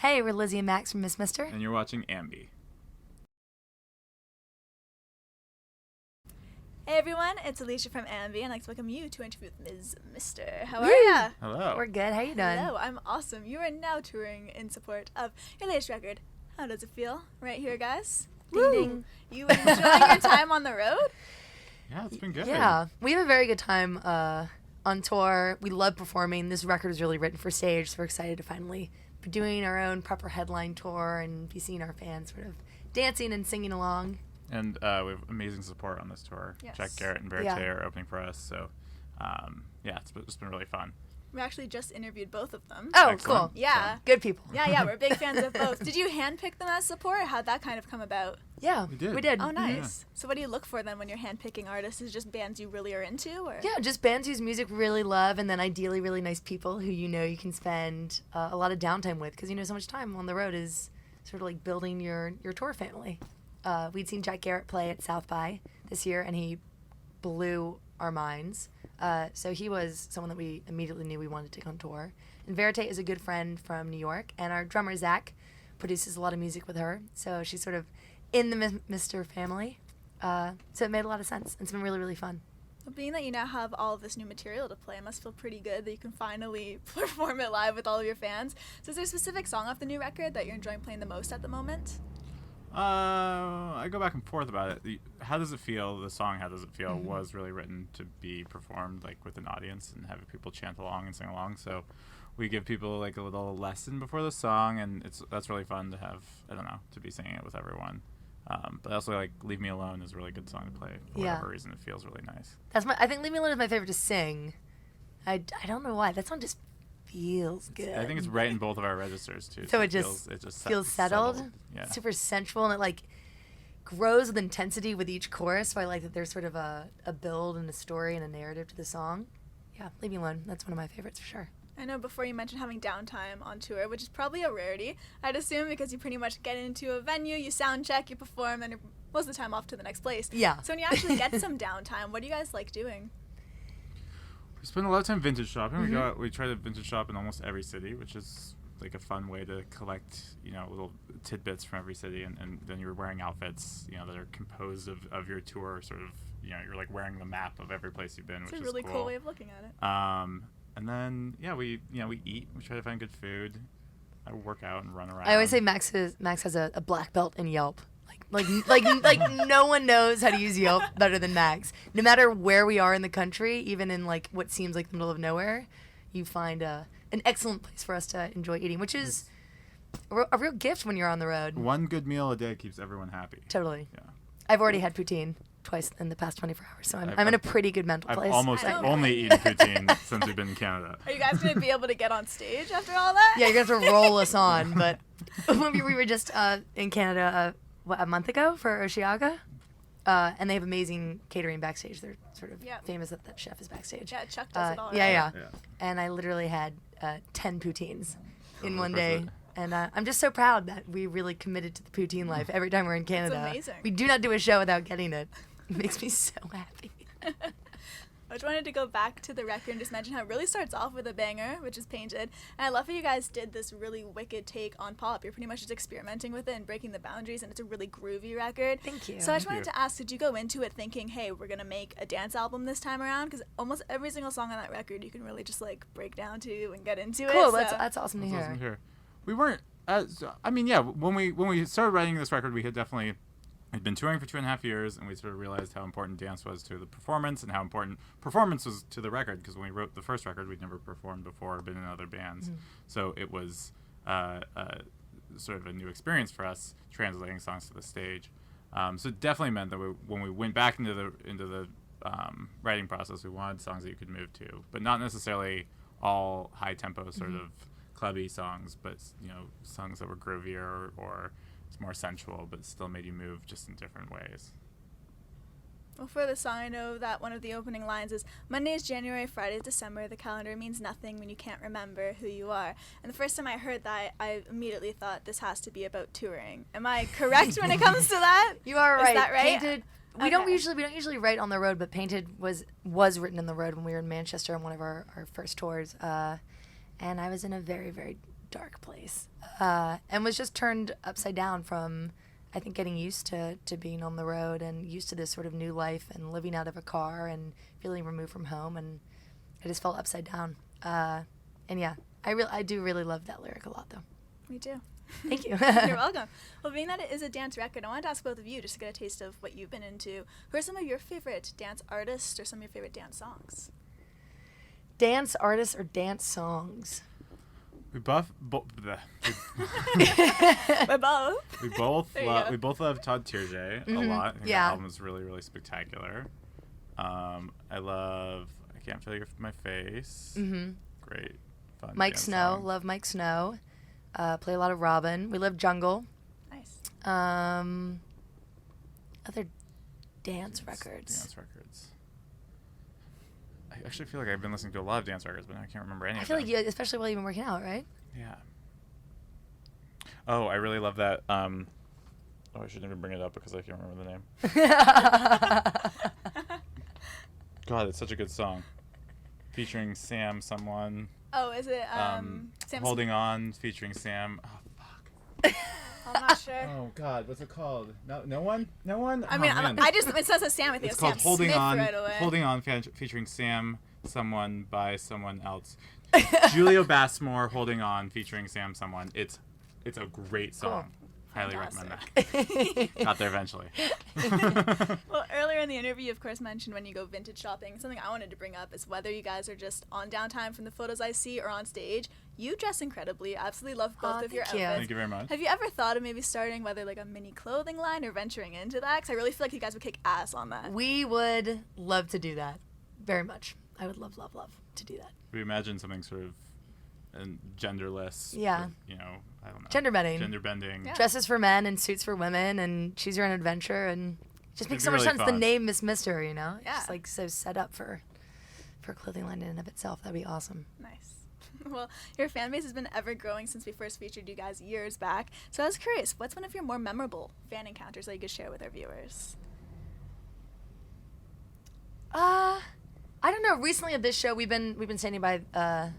Hey, we're Lizzy and Max from Miss Mister. And you're watching AMBY. Hey everyone, it's Alicia from AMBY, and I'd like to welcome you to Interview with Ms. Mister. How are ya? Hello. We're good. How you doing? Hello, I'm awesome. You are now touring in support of your latest record. How does it feel? Right here, guys. Ding ding. You enjoying your time on the road? Yeah, it's been good. Yeah, we have a very good time on tour. We love performing. This record is really written for stage, so we're excited to finally be doing our own proper headline tour and be seeing our fans sort of dancing and singing along. And we have amazing support on this tour. Yes. Jack Garrett and Verite are opening for us, so it's been really fun. We actually just interviewed both of them. Oh, Excellent. cool. Yeah. Good people. Yeah, we're big fans of both. Did you handpick them as support? How'd that kind of come about? Yeah, We did. We did. Oh, nice. Yeah. So what do you look for then when you're handpicking artists? Is it just bands you really are into? Or? Yeah, just bands whose music we really love, and then ideally really nice people who you can spend a lot of downtime with, because so much time on the road is sort of like building your tour family. We'd seen Jack Garrett play at South by this year, and he blew our minds. So he was someone that we immediately knew we wanted to take on tour. And Verite is a good friend from New York, and our drummer Zach produces a lot of music with her, so she's sort of in the Mr. family. So it made a lot of sense. It's been really, really fun. Well, being that you now have all of this new material to play, it must feel pretty good that you can finally perform it live with all of your fans. So is there a specific song off the new record that you're enjoying playing the most at the moment? I go back and forth about it. How Does It Feel, the song How Does It Feel, was really written to be performed like with an audience and have people chant along and sing along. So we give people like a little lesson before the song, and that's really fun to have, to be singing it with everyone. But also like Leave Me Alone is a really good song to play for whatever reason. It feels really nice. I think Leave Me Alone is my favorite to sing. I don't know why. That song just feels good. I think it's right in both of our registers too. So it just feels settled. Yeah. Super sensual, and it like grows with intensity with each chorus. So I like that there's sort of a build and a story and a narrative to the song. Yeah, Leave Me Alone. That's one of my favorites for sure. I know before you mentioned having downtime on tour, which is probably a rarity, I'd assume, because you pretty much get into a venue, you sound check, you perform, and you're most of the time off to the next place. Yeah. So when you actually get some downtime, what do you guys like doing? We spend a lot of time vintage shopping. We try to vintage shop in almost every city, which is like a fun way to collect, little tidbits from every city, and then you're wearing outfits, that are composed of your tour, sort of, you're like wearing the map of every place you've been, It's which a is really cool. cool way of looking at it. And then we eat. We try to find good food. I work out and run around. I always say Max has a black belt in Yelp. Like no one knows how to use Yelp better than Max. No matter where we are in the country, even in like what seems like the middle of nowhere, you find an excellent place for us to enjoy eating, which is a real gift when you're on the road. One good meal a day keeps everyone happy. Totally. Yeah. I've already had poutine twice in the past 24 hours, so I'm in a pretty good mental I've place. almost I know. only eaten poutine since we've been in Canada. Are you guys going to be able to get on stage after all that? Yeah, you're going to have to roll us on, but we were just in Canada a month ago for Hershenow, and they have amazing catering backstage. They're sort of famous that chef is backstage. Yeah, Chuck does it all. Yeah. Yeah. And I literally had 10 poutines in one Impressive. day. And I'm just so proud that we really committed to the poutine life every time we're in Canada. amazing. We do not do a show without getting it. It makes me so happy. I just wanted to go back to the record and just mention how it really starts off with a banger, which is Painted. And I love how you guys did this really wicked take on pop. You're pretty much just experimenting with it and breaking the boundaries, and it's a really groovy record. Thank you. So I just Thank wanted to ask, did you go into it thinking, hey, we're going to make a dance album this time around? Because almost every single song on that record you can really just like break down to and get into Cool, it. that's awesome to That's hear. awesome to hear. We weren't. When we started writing this record, we had definitely. We'd been touring for 2.5 years, and we sort of realized how important dance was to the performance and how important performance was to the record, because when we wrote the first record, we'd never performed before or been in other bands. So it was sort of a new experience for us, translating songs to the stage. So it definitely meant that when we went back into the writing process, we wanted songs that you could move to, but not necessarily all high-tempo sort of clubby songs, but songs that were groovier or more sensual, but still made you move just in different ways. Well, for the song, I know that one of the opening lines is, Monday is January, Friday is December, the calendar means nothing when you can't remember who you are. And the first time I heard that, I immediately thought this has to be about touring. Am I correct when it comes to that? You are right. Is that right? Painted. We don't usually write on the road, but Painted was written on the road when we were in Manchester on one of our first tours. And I was in a very, very dark place, and was just turned upside down from, I think, getting used to being on the road and used to this sort of new life and living out of a car and feeling removed from home, and I just felt upside down. And yeah, I do really love that lyric a lot, though. Me too. Thank you. You're welcome. Well, being that it is a dance record, I wanted to ask both of you, just to get a taste of what you've been into, who are some of your favorite dance artists or some of your favorite dance songs? Dance artists or dance songs? We both We're both. we both love Todd Terje a lot. I think Yeah. that album is really, really spectacular. I Can't Feel My Face. Mm-hmm. Great, fun. Mike dance Snow, song. love Mike Snow. Play a lot of Robin. We love Jungle. Nice. Other dance records. Dance records. I actually feel like I've been listening to a lot of dance records, but I can't remember any I of feel them. like you, especially while you've been working out, right? Yeah. Oh, I really love that. I shouldn't even bring it up because I can't remember the name. God, it's such a good song. Featuring Sam someone. Oh, is it Sam Holding On, featuring Sam. Oh, fuck. I'm not sure. Oh, God, what's it called? No one? I mean, it says a Sam. I think It's it's called Sam Holding Smith On. right away. Holding On, featuring Sam someone by someone else. Julio Bassmore, Holding On, featuring Sam someone. It's a great song. Highly recommend that. Got there eventually. Well, earlier in the interview, you of course mentioned when you go vintage shopping. Something I wanted to bring up is whether you guys are just on downtime from the photos I see or on stage. You dress incredibly. I absolutely love both of your thank outfits. you. Thank you very much. Have you ever thought of maybe starting whether like a mini clothing line or venturing into that? Because I really feel like you guys would kick ass on that. We would love to do that. Very much. I would love to do that. We imagine something sort of genderless. Yeah. With, I don't know. Gender bending. Gender bending. Yeah. Dresses for men and suits for women, and choose your own adventure, and it just makes so It'd much be really sense. The fun. name Miss Mister, Yeah. Just like so set up for a clothing line in and of itself. That'd be awesome. Nice. Well, your fan base has been ever growing since we first featured you guys years back. So I was curious, what's one of your more memorable fan encounters that you could share with our viewers? I don't know. Recently at this show, we've been standing by the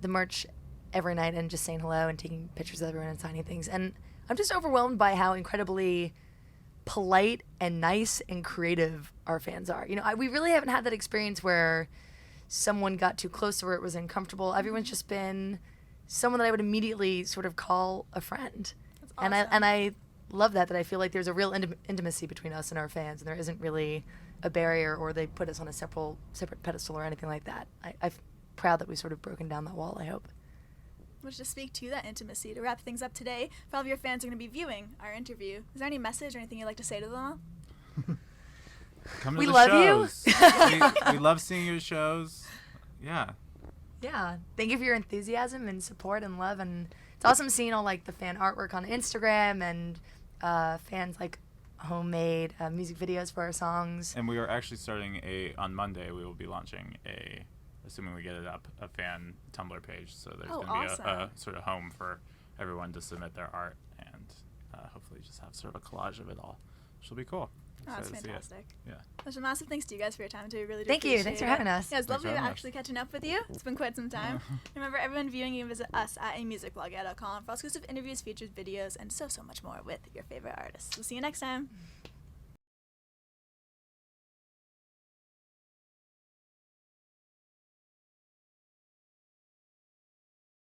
merch every night and just saying hello and taking pictures of everyone and signing things. And I'm just overwhelmed by how incredibly polite and nice and creative our fans are. We really haven't had that experience where someone got too close to where it was uncomfortable. Everyone's just been someone that I would immediately sort of call a friend. That's awesome. And I love that I feel like there's a real intimacy between us and our fans, and there isn't really a barrier or they put us on a separate pedestal or anything like that. I'm proud that we've sort of broken down that wall, I hope. Which to speak to that intimacy, to wrap things up today, for all of your fans who are going to be viewing our interview, is there any message or anything you'd like to say to them all? Come to We the love you. shows. we love seeing your shows. Yeah. Yeah, thank you for your enthusiasm and support and love, and it's awesome seeing all like the fan artwork on Instagram and fans like homemade music videos for our songs. And we are actually starting on Monday, we will be launching assuming we get it up, a fan Tumblr page. So there's going to be awesome. a sort of home for everyone to submit their art and hopefully just have sort of a collage of it all, which will be cool. Oh, that's Excited to see it. fantastic. Yeah. Well, so massive thanks to you guys for your time today. Really do Thank you. appreciate Thanks for it. having us. Yeah, it's Thanks lovely for having us. actually catching up with you. It's been quite some time. Remember, everyone viewing, you can visit us at amusicblog.com for exclusive interviews, features, videos, and so much more with your favorite artists. We'll see you next time.